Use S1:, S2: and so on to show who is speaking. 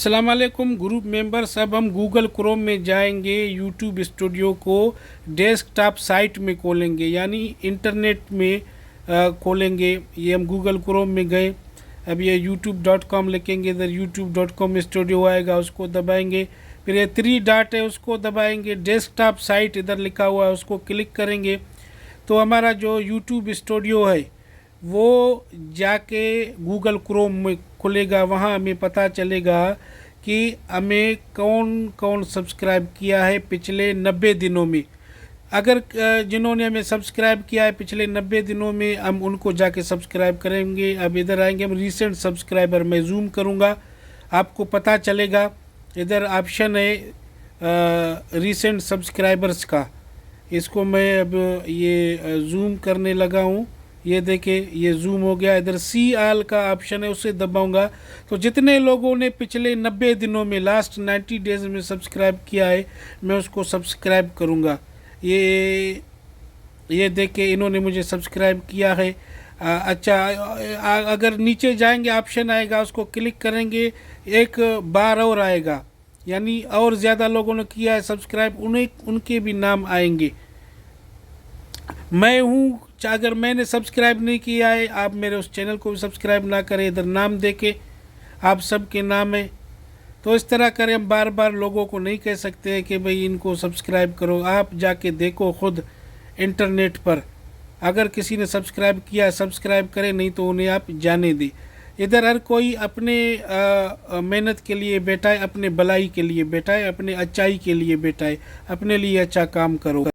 S1: अस्सलाम वालेकुम group members. अब हम गूगल क्रोम में जाएंगे, यूट्यूब स्टूडियो को डेस्कटॉप साइट में खोलेंगे, यानी इंटरनेट में खोलेंगे। ये हम गूगल क्रोम में गए, अब ये youtube.com लिखेंगे, इधर youtube.com स्टूडियो आएगा, उसको दबाएंगे। फिर ये 3 डॉट है उसको दबाएंगे, डेस्कटॉप साइट इधर लिखा हुआ है उसको क्लिक करेंगे तो हमारा जो यूट्यूब स्टूडियो है वो जाके गूगल क्रोम में खुलेगा। वहाँ हमें पता चलेगा कि हमें कौन कौन सब्सक्राइब किया है पिछले 90 दिनों में। अगर जिन्होंने हमें सब्सक्राइब किया है पिछले 90 दिनों में, हम उनको जाके सब्सक्राइब करेंगे। अब इधर आएंगे हम रीसेंट सब्सक्राइबर, मैं जूम करूँगा, आपको पता चलेगा। इधर ऑप्शन है रीसेंट सब्सक्राइबर्स का, इसको मैं अब ये जूम करने लगा हूँ। ये देखिए ये जूम हो गया। इधर सी आल का ऑप्शन है, उसे दबाऊंगा तो जितने लोगों ने पिछले 90 दिनों में, लास्ट 90 डेज में सब्सक्राइब किया है, मैं उसको सब्सक्राइब करूंगा। ये देखिए इन्होंने मुझे सब्सक्राइब किया है। अच्छा, अगर नीचे जाएंगे ऑप्शन आएगा, उसको क्लिक करेंगे, एक बार और आएगा, यानी और ज़्यादा लोगों ने किया है सब्सक्राइब, उनके भी नाम आएंगे। मैं हूँ, अगर मैंने सब्सक्राइब नहीं किया है, आप मेरे उस चैनल को भी सब्सक्राइब ना करें। इधर नाम देके आप सबके नाम है, तो इस तरह करें। हम बार बार लोगों को नहीं कह सकते हैं कि भाई इनको सब्सक्राइब करो, आप जाके देखो खुद इंटरनेट पर। अगर किसी ने सब्सक्राइब किया सब्सक्राइब करें, नहीं तो उन्हें आप जाने दें। इधर हर कोई अपने मेहनत के लिए बैठा है, अपने भलाई के लिए बैठा है, अपने अच्छाई के लिए बैठा है, अपने लिए अच्छा काम करो।